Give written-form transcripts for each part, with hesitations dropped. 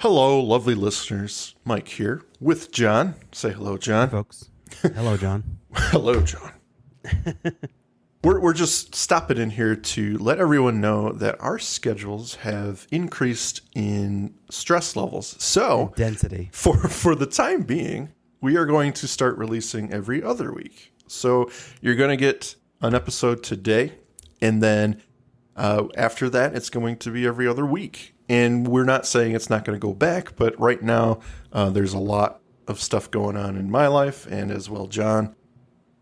Hello, lovely listeners. Mike here with John. Say hello, John. Hey, folks. Hello, John. Hello, John. We're just stopping in here to let everyone know that our schedules have increased in stress levels. So, Density. for the time being, we are going to start releasing every other week. So, you're going to get an episode today, and then after that, it's going to be every other week. And we're not saying it's not going to go back, but right now there's a lot of stuff going on in my life and as well, John.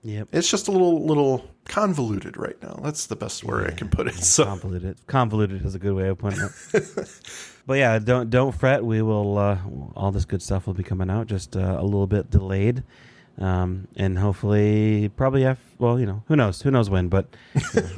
Yep. It's just a little convoluted right now. That's the best word I can put it. So Convoluted is a good way of putting it. But yeah, don't fret. We will all this good stuff will be coming out, just a little bit delayed. And hopefully, probably who knows when, but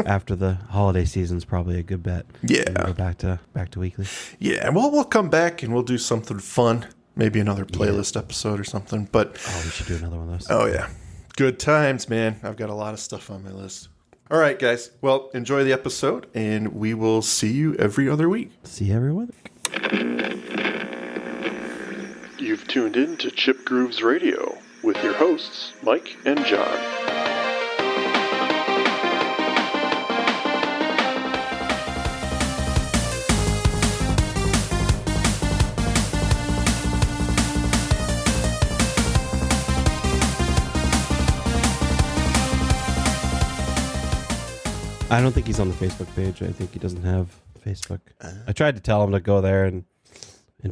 after the holiday season's probably a good bet. Yeah, we'll go back to weekly. Yeah, well, we'll come back and we'll do something fun, maybe another playlist episode or something. But we should do another one of those. Oh yeah, good times, man. I've got a lot of stuff on my list. All right, guys. Well, enjoy the episode, and we will see you every other week. See you every week. You've tuned in to chipsgrooveradio with your hosts, Mike and John. I don't think he's on the Facebook page. I think he doesn't have Facebook. I tried to tell him to go there and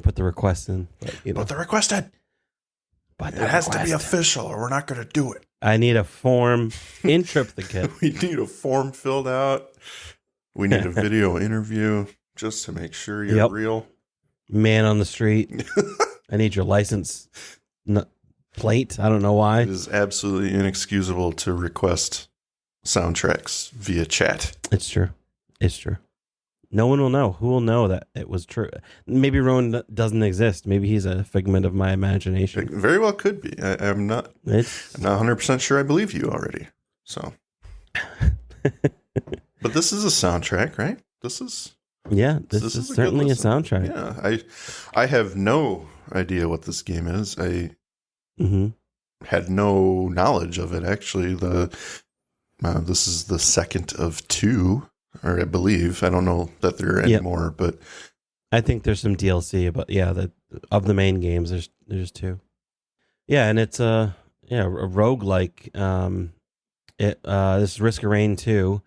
put the request in. But, Put the request in. But it has to be official or we're not going to do it. I need a form in triplicate. We need a form filled out. We need a video interview just to make sure you're real. Man on the street. I need your license plate. I don't know why. It is absolutely inexcusable to request soundtracks via chat. It's true. No one will know. Who will know that it was true? Maybe Rowan doesn't exist. Maybe he's a figment of my imagination. It very well could be. I'm not 100% sure I believe you already. So, but this is a soundtrack, right? This is certainly a soundtrack. Yeah, I have no idea what this game is. I had no knowledge of it. Actually, this is the second of two. Or I believe. I don't know that there are any more, but I think there's some DLC. But of the main games, there's two. Yeah, and it's a roguelike. This is Risk of Rain 2,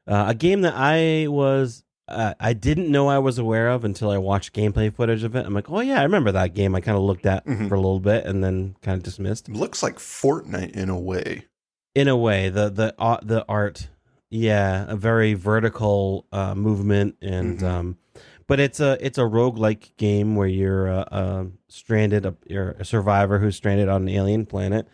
a game that I didn't know I was aware of until I watched gameplay footage of it. I'm like, oh yeah, I remember that game. I kind of looked at for a little bit and then kind of dismissed. It looks like Fortnite in a way. In a way, the art. Yeah, a very vertical movement, and but it's a roguelike game where you're you're a survivor who's stranded on an alien planet,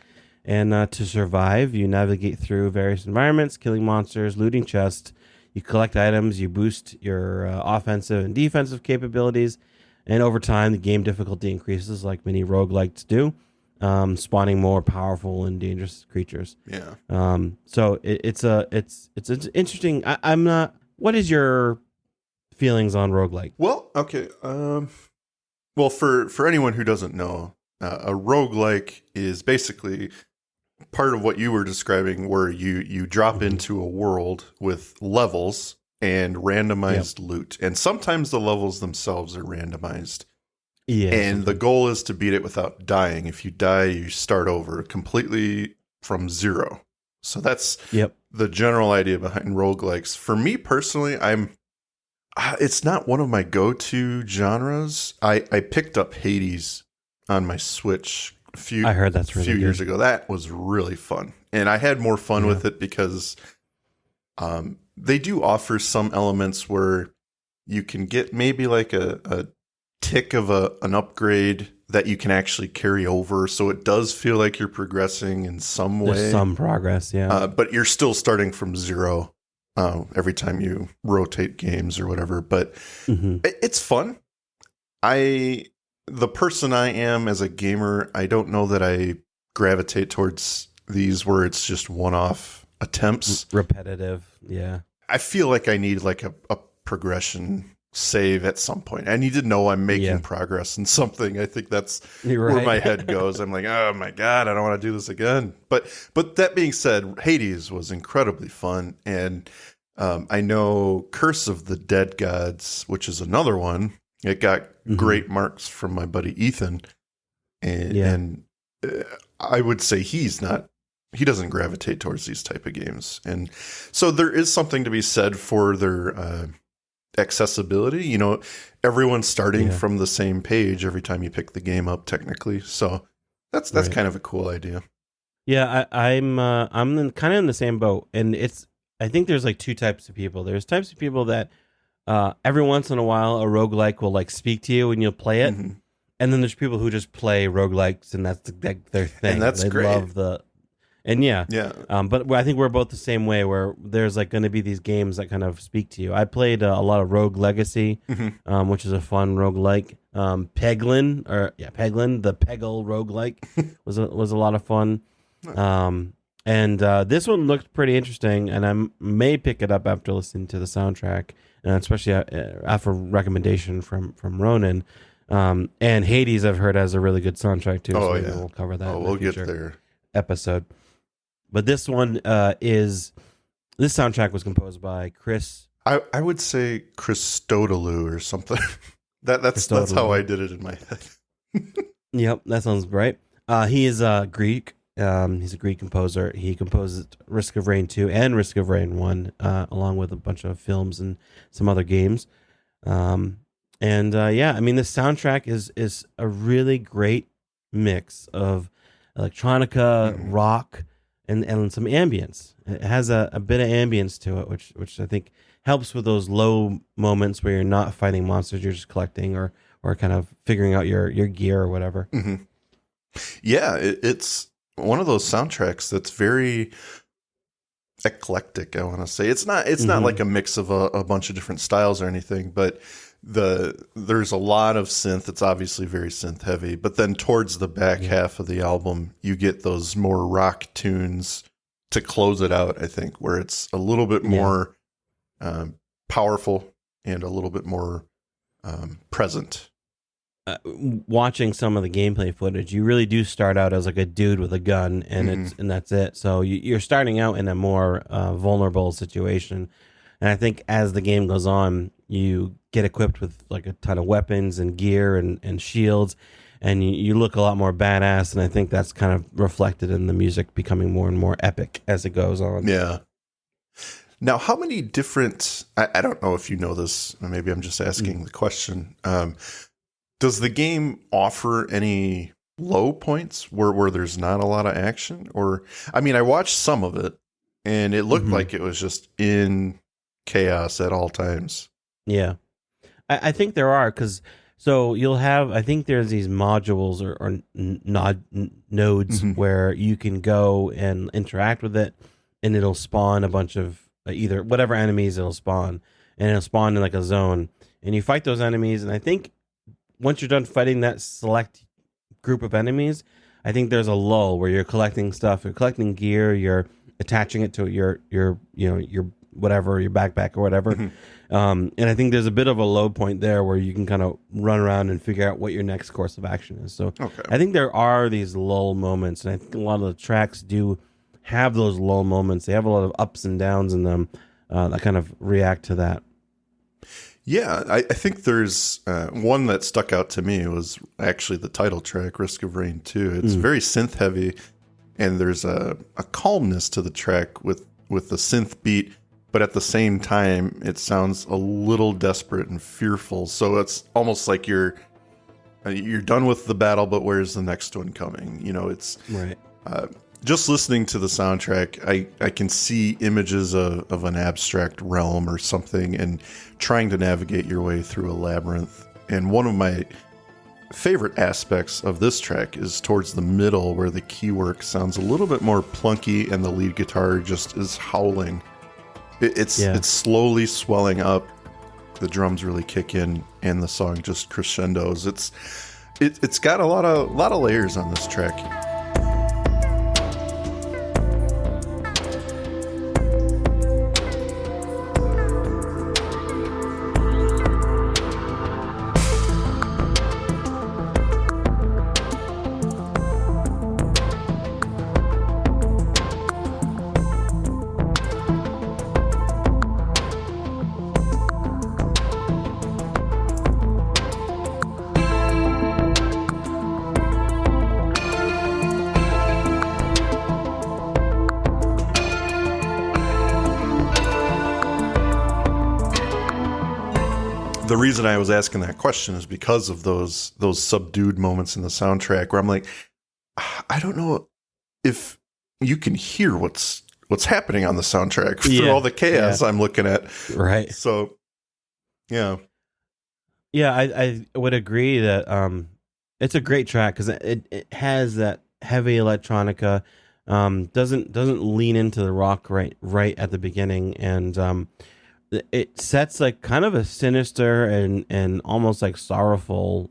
and to survive, you navigate through various environments, killing monsters, looting chests. You collect items, you boost your offensive and defensive capabilities, and over time, the game difficulty increases, like many roguelikes do. Spawning more powerful and dangerous creatures. Yeah. So it's interesting. I'm not. What is your feelings on roguelike? Well, okay. Well, for anyone who doesn't know, a roguelike is basically part of what you were describing, where you drop into a world with levels and randomized loot, and sometimes the levels themselves are randomized. Yeah, and the goal is to beat it without dying. If you die, you start over completely from zero. So that's the general idea behind roguelikes. For me personally, it's not one of my go-to genres. I picked up Hades on my Switch a few years ago. That was really fun. And I had more fun with it because they do offer some elements where you can get maybe like a tick of an upgrade that you can actually carry over, so it does feel like you're progressing in some way. There's some progress, but you're still starting from zero every time you rotate games or whatever. But it's fun. The person I am as a gamer, I don't know that I gravitate towards these where it's just one-off attempts, repetitive. Yeah, I feel like I need like a progression save at some point. I need to know I'm making progress in something. I think that's where my head goes. I'm like, oh my God, I don't want to do this again. But that being said, Hades was incredibly fun. And I know Curse of the Dead Gods, which is another one. It got great marks from my buddy Ethan. And I would say he doesn't gravitate towards these type of games. And so there is something to be said for their accessibility. You know, everyone's starting from the same page every time you pick the game up technically. So that's kind of a cool idea. Yeah, I'm kind of in the same boat. And I think there's like two types of people. There's types of people that every once in a while a roguelike will like speak to you and you'll play it. Mm-hmm. And then there's people who just play roguelikes and that's their thing. And that's great. Love but I think we're both the same way where there's like going to be these games that kind of speak to you. I played a lot of Rogue Legacy, which is a fun roguelike. Peglin, the Peggle roguelike was a lot of fun. And this one looked pretty interesting, and I may pick it up after listening to the soundtrack, and especially after recommendation from Ronan. And Hades, I've heard, has a really good soundtrack too. We'll cover that. We'll get there. Episode. But this one this soundtrack was composed by Chris. I would say Christodoulou or something. That's how I did it in my head. Yep, that sounds right. He is Greek. He's a Greek composer. He composed Risk of Rain 2 and Risk of Rain 1, along with a bunch of films and some other games. I mean, the soundtrack is a really great mix of electronica, rock, and some ambience. It has a bit of ambience to it, which I think helps with those low moments where you're not fighting monsters, you're just collecting or kind of figuring out your gear or whatever. Mm-hmm. Yeah, it's one of those soundtracks that's very eclectic, I want to say. It's not like a mix of a bunch of different styles or anything, but there's a lot of synth. It's obviously very synth heavy, but then towards the back half of the album, you get those more rock tunes to close it out, I think, where it's a little bit more powerful and a little bit more present. Watching some of the gameplay footage, you really do start out as like a dude with a gun, and that's it. So you're starting out in a more vulnerable situation, and I think as the game goes on, you get equipped with like a ton of weapons and gear and shields, and you look a lot more badass. And I think that's kind of reflected in the music becoming more and more epic as it goes on. Yeah. Now, how many different? I don't know if you know this. Maybe I'm just asking the question. Does the game offer any low points where there's not a lot of action? Or, I mean, I watched some of it, and it looked like it was just in chaos at all times. Yeah. I think there are, because so you'll have, I think there's these modules or nodes where you can go and interact with it, and it'll spawn a bunch of either whatever enemies it'll spawn, and it'll spawn in like a zone, and you fight those enemies, and I think once you're done fighting that select group of enemies, I think there's a lull where you're collecting stuff, you're collecting gear, you're attaching it to your whatever, your backpack or whatever. And I think there's a bit of a low point there where you can kind of run around and figure out what your next course of action is. So I think there are these lull moments, and I think a lot of the tracks do have those lull moments. They have a lot of ups and downs in them that kind of react to that. Yeah, I think there's one that stuck out to me was actually the title track, Risk of Rain 2. It's very synth heavy, and there's a calmness to the track with the synth beat, but at the same time, it sounds a little desperate and fearful. So it's almost like you're done with the battle, but where's the next one coming? You know, it's right. Just listening to the soundtrack, I can see images of an abstract realm or something and trying to navigate your way through a labyrinth. And one of my favorite aspects of this track is towards the middle, where the keywork sounds a little bit more plunky and the lead guitar just is howling. It's slowly swelling up. The drums really kick in and the song just crescendos. It's got a lot of layers on this track. the reason I was asking that question is because of those subdued moments in the soundtrack where I'm like, I don't know if you can hear what's happening on the soundtrack through all the chaos I'm looking at. Right. So, yeah. Yeah, I would agree that it's a great track because it has that heavy electronica, doesn't lean into the rock right at the beginning, and it sets like kind of a sinister and almost like sorrowful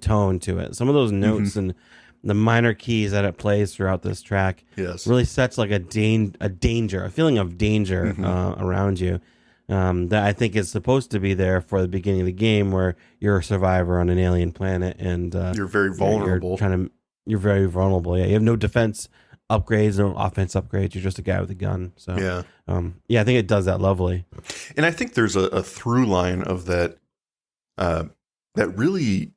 tone to it. Some of those notes and the minor keys that it plays throughout this track really sets like a feeling of danger around you. That I think is supposed to be there for the beginning of the game, where you're a survivor on an alien planet and you're very vulnerable. You're very vulnerable. Yeah, you have no defense upgrades, no offense upgrades. You're just a guy with a gun. So I think it does that lovely. And I think there's a through line of that. That really,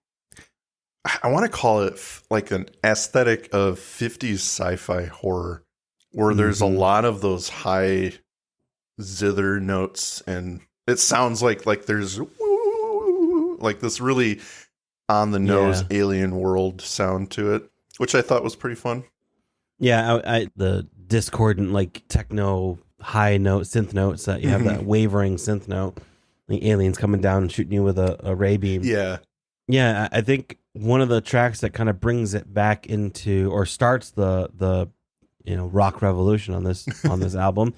I want to call it like an aesthetic of 50s sci-fi horror, where there's a lot of those high zither notes, and it sounds like there's like this really on the nose alien world sound to it, which I thought was pretty fun. Yeah, I the discordant like techno high note synth notes that you have that wavering synth note, the aliens coming down and shooting you with a ray beam. Yeah, I think one of the tracks that kind of brings it back into or starts the rock revolution on this album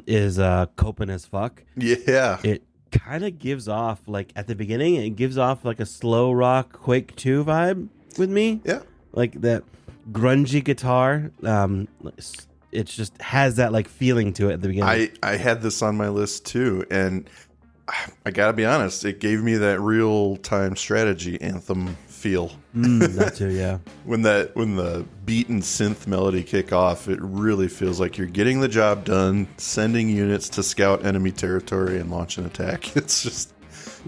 is Coping as Fuck. Yeah. It kind of gives off, like, at the beginning, it gives off like a slow rock Quake 2 vibe with me. Yeah. Like that grungy guitar. It just has that like feeling to it at the beginning. I had this on my list too, and I gotta be honest, it gave me that real-time strategy anthem feel. That too, yeah. When the beat and synth melody kick off, it really feels like you're getting the job done, sending units to scout enemy territory and launch an attack. It's just,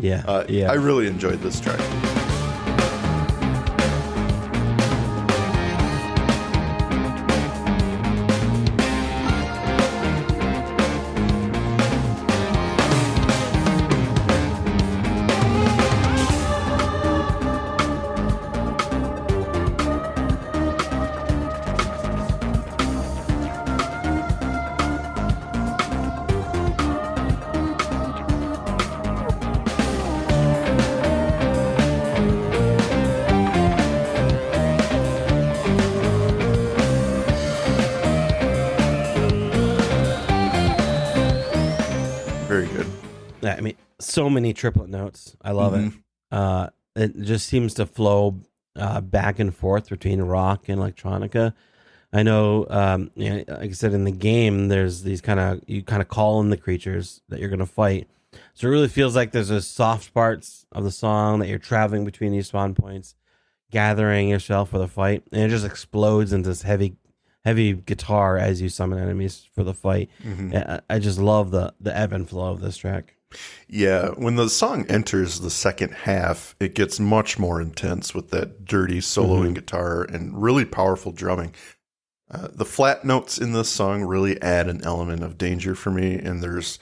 I really enjoyed this track. I mean, so many triplet notes. I love it. It just seems to flow back and forth between rock and electronica. I know, like I said, in the game, there's these you call in the creatures that you're going to fight. So it really feels like there's a soft parts of the song that you're traveling between these spawn points, gathering yourself for the fight, and it just explodes into this heavy guitar as you summon enemies for the fight. I just love the ebb and flow of this track. Yeah, when the song enters the second half, it gets much more intense with that dirty soloing guitar and really powerful drumming. The flat notes in this song really add an element of danger for me, and there's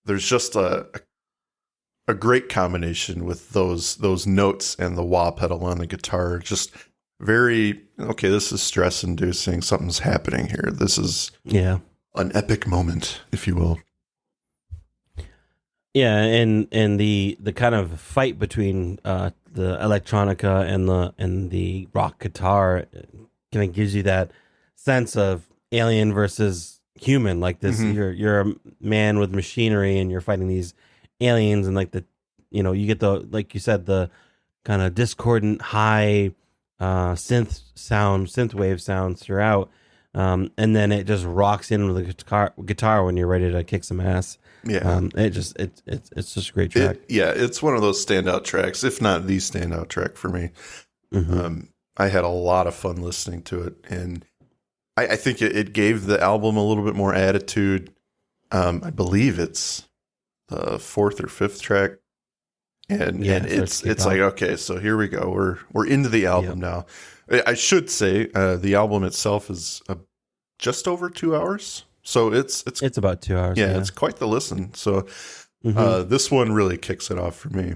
just a great combination with those notes and the wah pedal on the guitar. Just very, okay, this is stress-inducing. Something's happening here. This is an epic moment, if you will. Yeah, and the kind of fight between the electronica and the rock guitar kind of gives you that sense of alien versus human. Like this, you're a man with machinery, and you're fighting these aliens, and like you get the, like you said, the kind of discordant high synth wave sounds throughout, and then it just rocks in with the guitar when you're ready to kick some ass. Yeah, it's just a great track. It's one of those standout tracks, if not the standout track for me. I had a lot of fun listening to it, and I think it gave the album a little bit more attitude. I believe it's the fourth or fifth track, and it's like, okay, so here we go. We're into the album now. I should say the album itself is just over 2 hours. So it's about 2 hours. Yeah, it's quite the listen. So This one really kicks it off for me.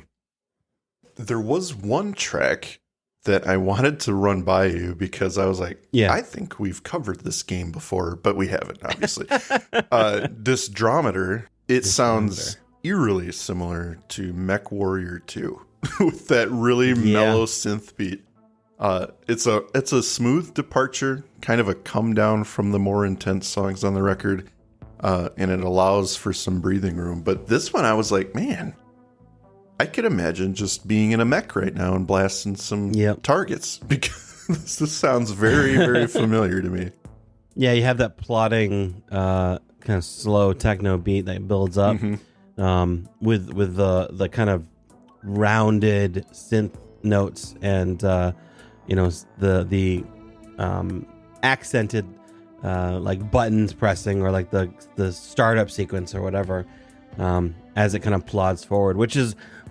There was one track that I wanted to run by you because I was like, I think we've covered this game before, but we haven't, obviously. Disdrometer, sounds eerily similar to Mech Warrior 2 with that really mellow synth beat. It's a smooth departure, kind of a come down from the more intense songs on the record, and it allows for some breathing room. But this one, I was like, man, I could imagine just being in a mech right now and blasting some targets, because this sounds very, very familiar to me. Yeah, you have that plodding, kind of slow techno beat that builds up, with the kind of rounded synth notes and the accented like buttons pressing, or like the startup sequence or whatever, as it kind of plods forward, which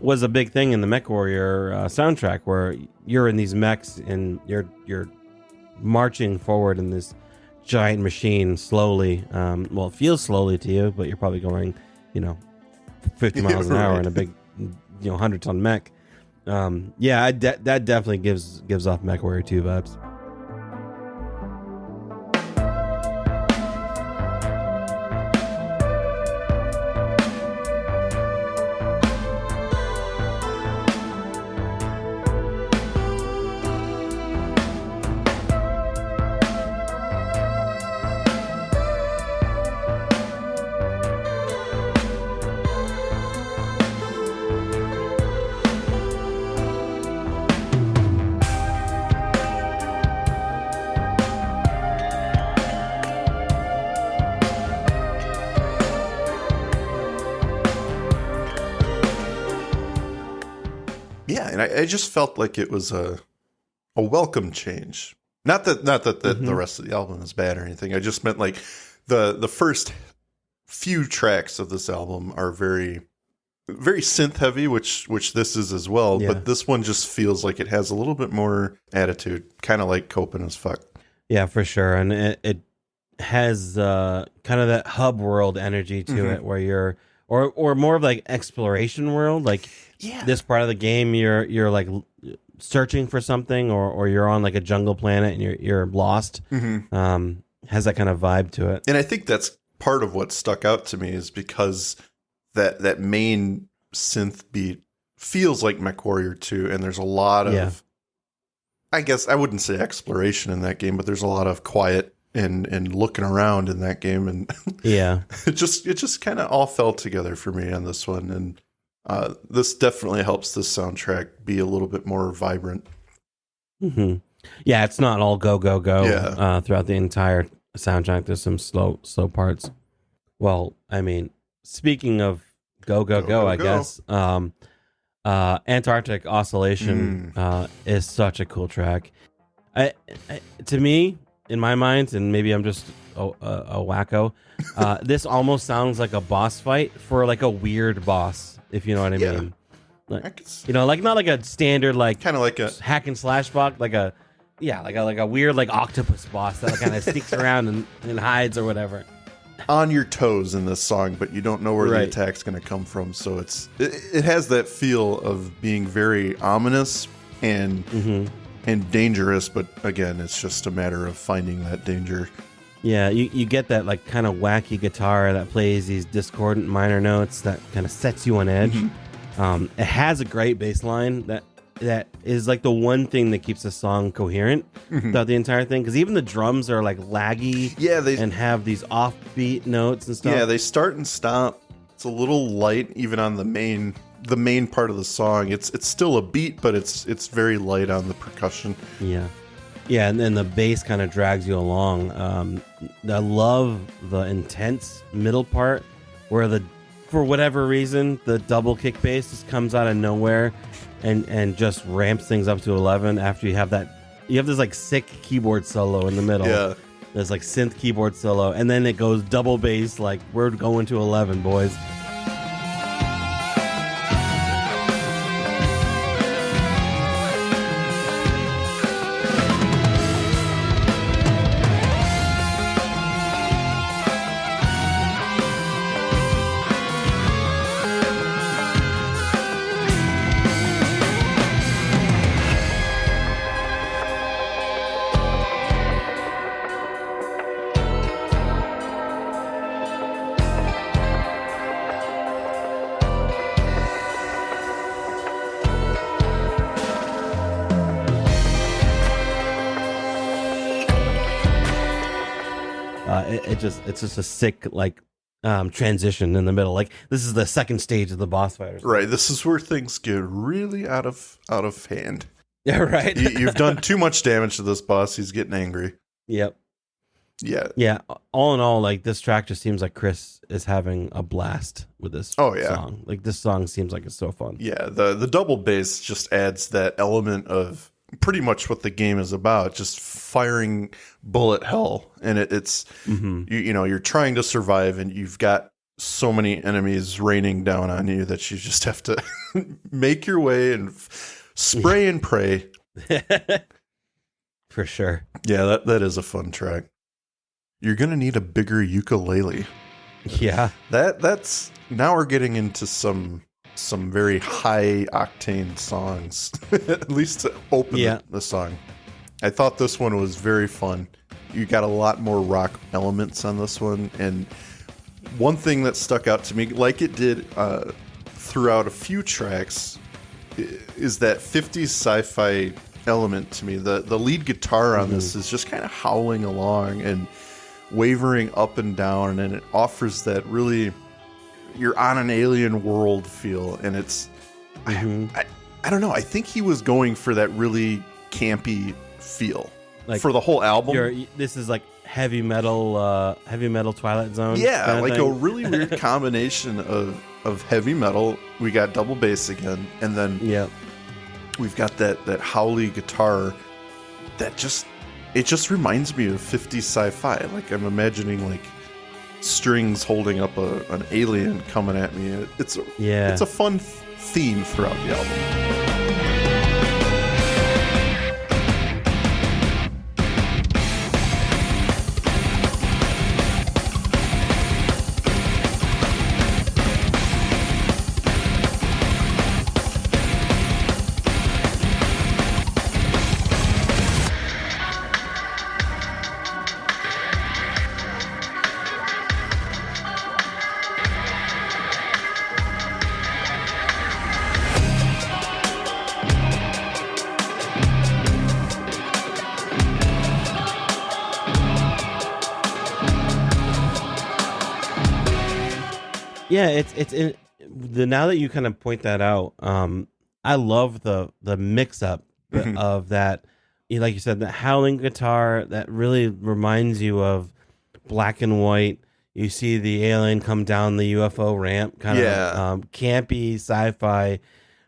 was a big thing in the MechWarrior soundtrack, where you're in these mechs and you're marching forward in this giant machine slowly. Well, it feels slowly to you, but you're probably going 50 miles an hour in a big 100-ton mech. That definitely gives off MechWarrior 2 vibes. Yeah, and I just felt like it was a welcome change. Not that the rest of the album is bad or anything. I just meant like the first few tracks of this album are very, very synth heavy, which this is as well. Yeah. But this one just feels like it has a little bit more attitude, kind of like Coping as Fuck. Yeah, for sure, and it has kind of that hub world energy to it, where you're or more of like exploration world, like. Yeah. This part of the game, you're like searching for something, or you're on like a jungle planet and you're lost. Has that kind of vibe to it, and I think that's part of what stuck out to me, is because that main synth beat feels like MechWarrior 2, and there's a lot of, I guess I wouldn't say exploration in that game, but there's a lot of quiet and looking around in that game, and it just kind of all fell together for me on this one, and. This definitely helps this soundtrack be a little bit more vibrant. Yeah, it's not all go throughout the entire soundtrack. There's some slow parts. Well, I mean, speaking of go, I guess Antarctic Oscillation is such a cool track. To me, in my mind, and maybe I'm just a wacko, this almost sounds like a boss fight for like a weird boss. If you know what I mean, like, like not like a standard, like kind of like a hack and slash boss, like a weird like octopus boss that kind of sneaks around and hides or whatever. On your toes in this song, but you don't know where the attack's going to come from. So it has that feel of being very ominous and dangerous, but again, it's just a matter of finding that danger. Yeah, you get that like kind of wacky guitar that plays these discordant minor notes that kind of sets you on edge. It has a great bass line that is like the one thing that keeps the song coherent throughout the entire thing, because even the drums are like laggy and have these offbeat notes and stuff. Yeah, they start and stop. It's a little light even on the main part of the song. It's still a beat, but it's very light on the percussion. Yeah, and then the bass kind of drags you along. I love the intense middle part where for whatever reason, the double kick bass just comes out of nowhere and just ramps things up to 11 after you have this like sick keyboard solo in the middle. Yeah. There's like synth keyboard solo, and then it goes double bass, like we're going to 11, boys. it's just a sick like transition in the middle. Like this is the second stage of the boss fight. Right. This is where things get really out of hand. Yeah. Right. You've done too much damage to this boss. He's getting angry. Yep. Yeah. Yeah. All in all, like this track just seems like Chris is having a blast with this song. Like this song seems like it's so fun. Yeah. The double bass just adds that element of pretty much what the game is about, just firing bullet hell. And it's, you're trying to survive and you've got so many enemies raining down on you that you just have to make your way and spray and pray. For sure. Yeah, that is a fun track. You're going to need a bigger ukulele. Yeah. That's now we're getting into some very high octane songs, at least to open the song. I thought this one was very fun. You got a lot more rock elements on this one. And one thing that stuck out to me, like it did throughout a few tracks, is that 50s sci-fi element to me. The lead guitar on this is just kind of howling along and wavering up and down, and it offers that really you're on an alien world feel. And it's I don't know, I think he was going for that really campy feel, like for the whole album. This is like heavy metal Twilight Zone. Yeah, like a really weird combination of heavy metal. We got double bass again, and then we've got that howly guitar that just reminds me of 50s sci-fi. Like I'm imagining like strings holding up an alien coming at me. It's a fun theme throughout the album. Yeah, it's now that you kind of point that out, I love the mix up of that. Like you said, the howling guitar that really reminds you of Black and White. You see the alien come down the UFO ramp, kind of campy sci-fi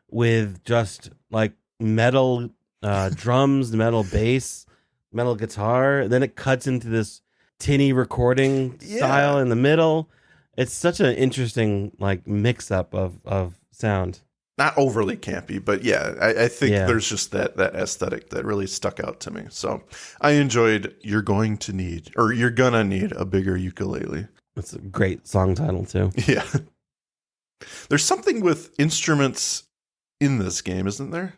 with just like metal drums, metal bass, metal guitar. Then it cuts into this tinny recording style in the middle. It's such an interesting like mix up of sound. Not overly campy, but I think there's just that aesthetic that really stuck out to me. So I enjoyed You're Gonna Need a Bigger Ukulele. It's a great song title too. Yeah. There's something with instruments in this game, isn't there?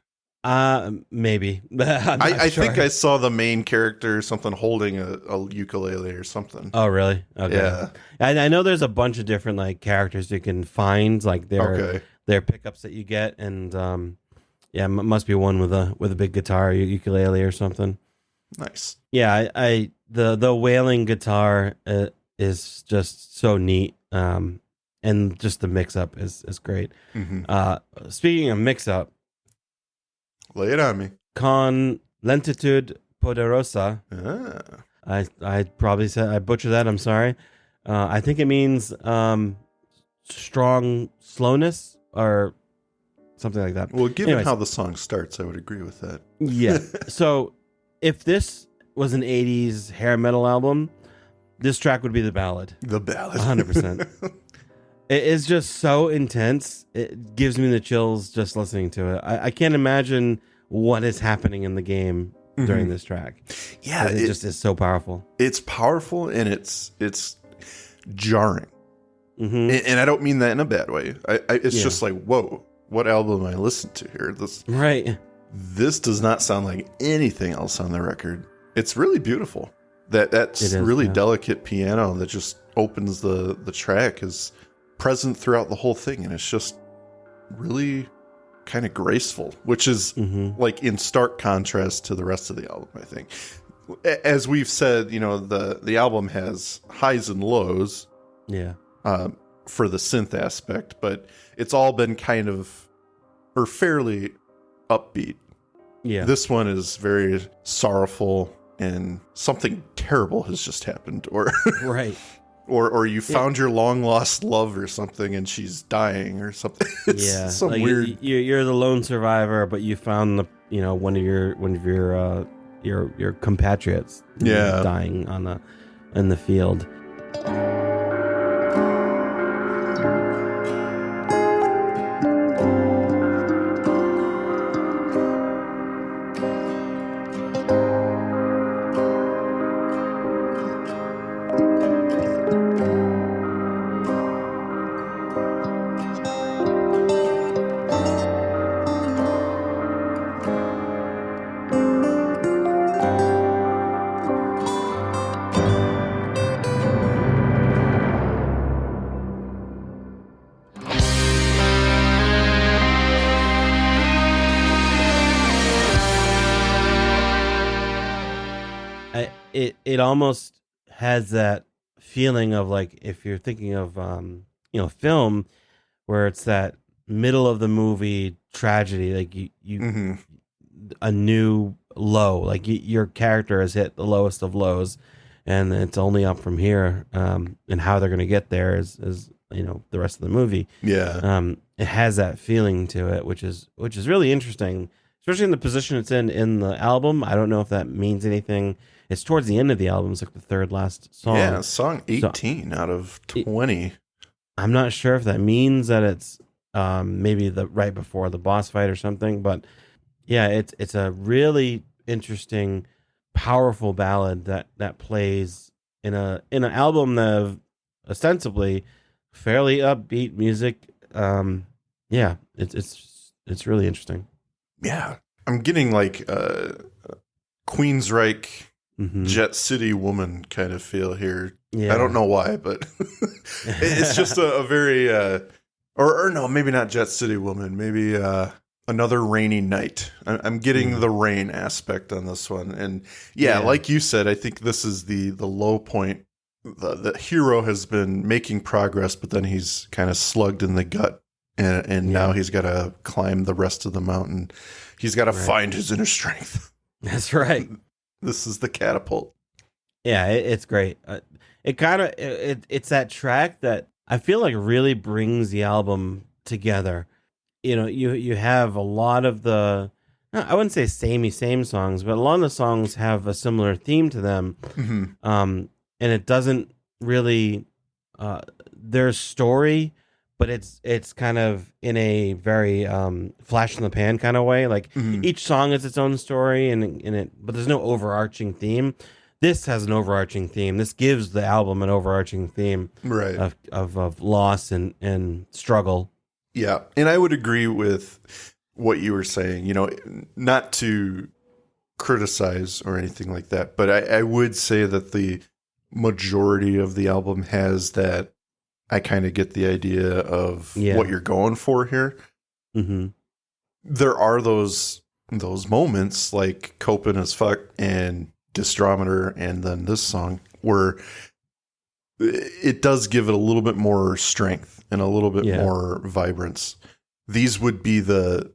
Maybe. I think I saw the main character something holding a ukulele or something. Oh, really? Okay. Yeah. I know there's a bunch of different like characters you can find, like their pickups that you get, and must be one with a big guitar, ukulele or something. Nice. Yeah, the wailing guitar is just so neat, and just the mix up is great. Speaking of mix up. Lay it on me. Con lentitud poderosa. I probably said I butchered that. I'm sorry. I think it means strong slowness or something like that. Well, given how the song starts, I would agree with that. Yeah. So if this was an 80s hair metal album, this track would be the ballad. The ballad. 100%. It is just so intense. It gives me the chills just listening to it. I can't imagine what is happening in the game during this track. Yeah, it just is so powerful. It's powerful and it's jarring. And I don't mean that in a bad way. It's just like, whoa, what album I listened to here? This does not sound like anything else on the record. It's really beautiful. That's really delicate piano that just opens the track is present throughout the whole thing, and it's just really kind of graceful, which is like in stark contrast to the rest of the album. I think as we've said, the album has highs and lows. Yeah. For the synth aspect, but it's all been kind of, or fairly upbeat. Yeah. This one is very sorrowful and something terrible has just happened, or right. Or you found your long lost love or something and she's dying or something. It's some like weird. You're the lone survivor, but you found one of your compatriots dying in the field. It almost has that feeling of like, if you're thinking of film, where it's that middle of the movie tragedy, like you a new low, like your character has hit the lowest of lows, and it's only up from here. And how they're going to get there is the rest of the movie. Yeah. It has that feeling to it, which is really interesting, especially in the position it's in the album. I don't know if that means anything. It's towards the end of the album. It's like the third last song. Yeah, song 18 out of 20. I'm not sure if that means that it's maybe the right before the boss fight or something, but yeah, it's a really interesting, powerful ballad that plays in an album of ostensibly fairly upbeat music. Yeah, it's really interesting. Yeah, I'm getting like Queensryche, Jet City Woman kind of feel here. Yeah. I don't know why, but it's just a very or no, maybe not Jet City Woman, maybe Another Rainy Night. I'm getting the rain aspect on this one, and yeah, like you said, I think this is the low point. The hero has been making progress, but then he's kind of slugged in the gut, and now he's got to climb the rest of the mountain. He's got to find his inner strength. That's right. This is the catapult. Yeah, it's great. It's that track that I feel like really brings the album together. You have a lot of the, I wouldn't say same songs, but a lot of the songs have a similar theme to them. And it doesn't really, there's story, but it's kind of in a very flash in the pan kind of way. Like each song has its own story, but there's no overarching theme. This has an overarching theme. This gives the album an overarching theme, right? Of loss and struggle. Yeah, and I would agree with what you were saying. Not to criticize or anything like that, but I would say that the majority of the album has that. I kind of get the idea of what you're going for here. There are those moments like Coping as Fuck and Distrometer and then this song where it does give it a little bit more strength and a little bit more vibrance. These would be the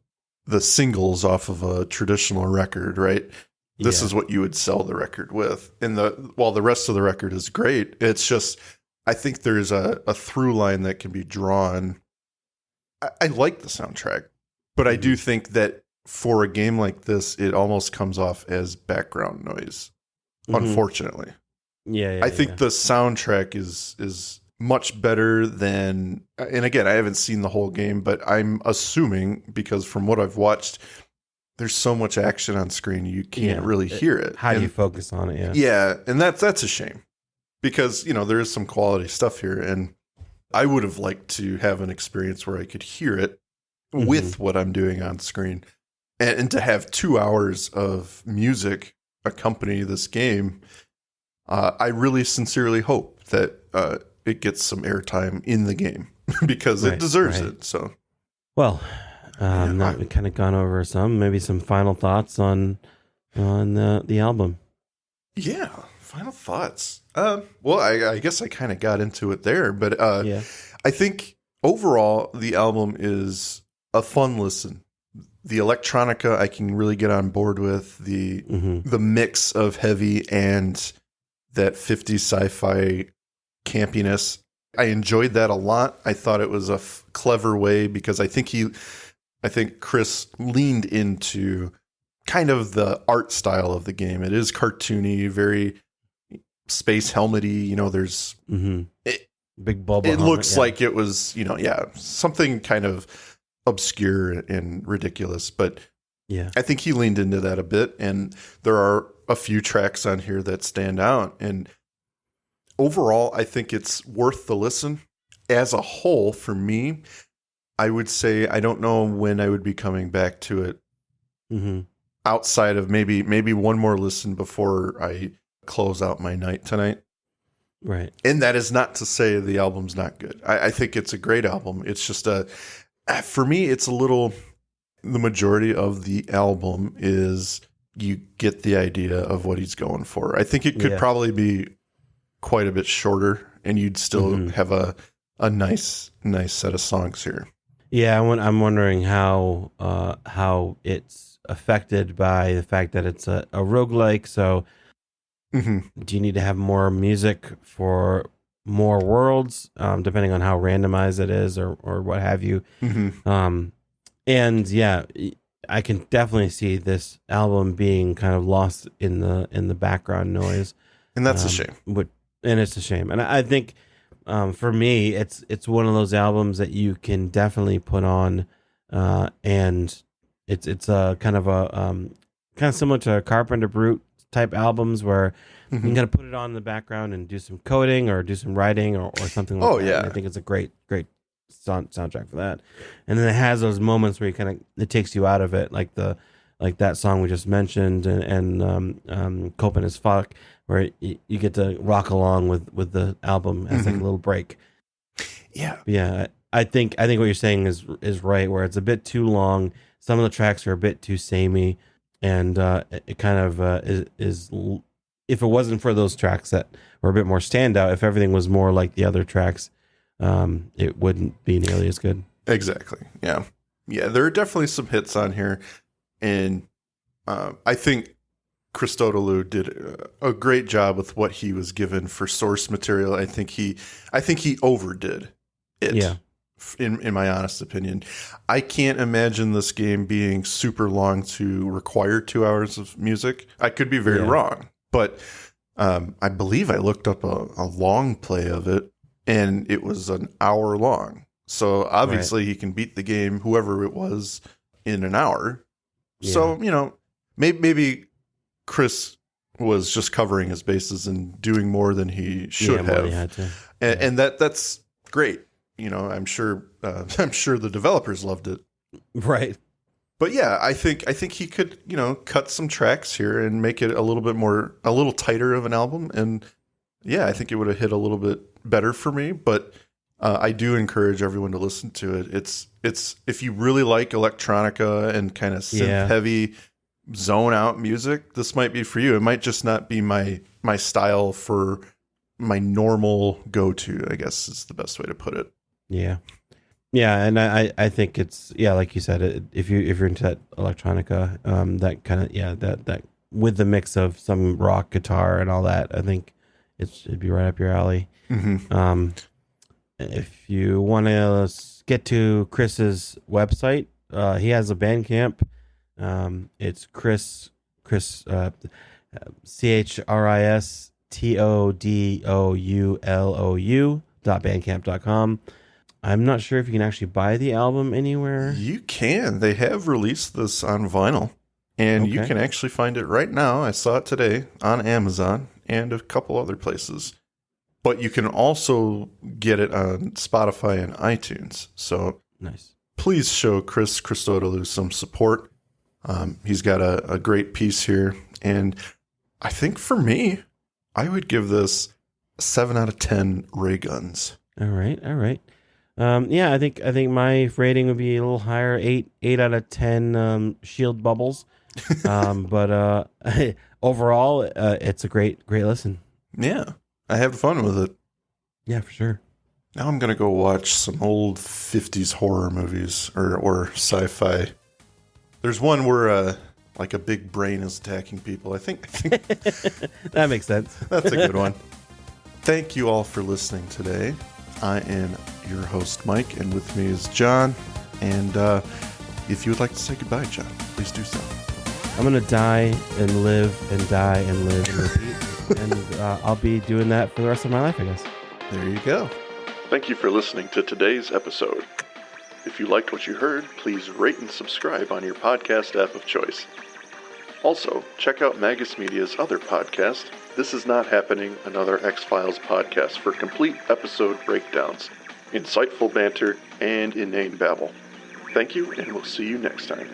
singles off of a traditional record, right? This is what you would sell the record with. And while the rest of the record is great, it's just, I think there's a through line that can be drawn. I like the soundtrack, but I do think that for a game like this, it almost comes off as background noise, unfortunately. I think the soundtrack is much better than, and again, I haven't seen the whole game, but I'm assuming, because from what I've watched, there's so much action on screen, you can't really hear it. How do you focus on it? Yeah, and that's a shame. Because, there is some quality stuff here, and I would have liked to have an experience where I could hear it with what I'm doing on screen. And to have 2 hours of music accompany this game, I really sincerely hope that it gets some airtime in the game, because it deserves it. So, well, now we've kind of gone over maybe some final thoughts on the album. Yeah, final thoughts. Well, I guess I kind of got into it there, but Yeah. I think overall the album is a fun listen. The electronica I can really get on board with. The mix of heavy and that 50s sci-fi campiness. I enjoyed that a lot. I thought it was a clever way because I think Chris leaned into kind of the art style of the game. It is cartoony, very space helmety. You know, there's big bubble. It looks like it was, something kind of obscure and ridiculous. But yeah, I think he leaned into that a bit, and there are a few tracks on here that stand out. And overall, I think it's worth the listen. As a whole, for me, I would say I don't know when I would be coming back to it. Outside of maybe one more listen before I close out my night tonight. Right. And that is not to say the album's not good. I think it's a great album. It's just for me, it's a little, the majority of the album is you get the idea of what he's going for. I think it could probably be quite a bit shorter and you'd still have a nice set of songs here. Yeah, I'm wondering how it's affected by the fact that it's a roguelike. So do you need to have more music for more worlds, depending on how randomized it is or what have you? And yeah, I can definitely see this album being kind of lost in the background noise. And that's a shame. And it's a shame. And I think for me, it's one of those albums that you can definitely put on, and it's a kind of similar to Carpenter Brute type albums where you can kind of put it on in the background and do some coding or do some writing or something like that. Yeah. And I think it's a great soundtrack for that. And then it has those moments where it takes you out of it, like that song we just mentioned and Coping as Fuck, where you get to rock along with the album as like a little break. Yeah. I think what you're saying is right, where it's a bit too long. Some of the tracks are a bit too samey, and it kind of is. If it wasn't for those tracks that were a bit more standout, if everything was more like the other tracks, it wouldn't be nearly as good. Exactly. Yeah. There are definitely some hits on here, and I think Christodoulou did a great job with what he was given for source material. I think he overdid it. Yeah. In my honest opinion, I can't imagine this game being super long to require 2 hours of music. I could be very wrong, but I believe I looked up a long play of it, and it was an hour long. So obviously he can beat the game, whoever it was, in an hour. Yeah. So maybe Chris was just covering his bases and doing more than he should have, he had to. And that's great. I'm sure the developers loved it. Right. But yeah, I think he could, cut some tracks here and make it a little tighter of an album. And yeah, I think it would have hit a little bit better for me. But I do encourage everyone to listen to it. It's if you really like electronica and kind of synth heavy zone out music, this might be for you. It might just not be my style for my normal go-to, I guess is the best way to put it. Yeah. And I think it's, like you said, if you're into that electronica, that kind of, that with the mix of some rock guitar and all that, I think it'd be right up your alley. If you want to get to Chris's website, he has a Bandcamp. It's Chris ChrisTodoulou.bandcamp.com. I'm not sure if you can actually buy the album anywhere. You can. They have released this on vinyl, and you can actually find it right now. I saw it today on Amazon and a couple other places. But you can also get it on Spotify and iTunes. So nice. Please show Chris Christodoulou some support. He's got a great piece here. And I think for me, I would give this 7 out of 10 ray guns. All right. I think my rating would be a little higher, 8 out of 10 shield bubbles. But overall, it's a great listen. Yeah, I had fun with it. Yeah, for sure. Now I'm gonna go watch some old 50s horror movies or sci-fi. There's one where like a big brain is attacking people. I think That makes sense. that's a good one. Thank you all for listening today. I am your host, Mike, and with me is John. And if you would like to say goodbye, John, please do so. I'm gonna die and live and die and live and repeat, and I'll be doing that for the rest of my life, I guess. There you go. Thank you for listening to today's episode. If you liked what you heard, please rate and subscribe on your podcast app of choice. Also, check out Magus Media's other podcast, This Is Not Happening, Another X-Files podcast for complete episode breakdowns, insightful banter, and inane babble. Thank you, and we'll see you next time.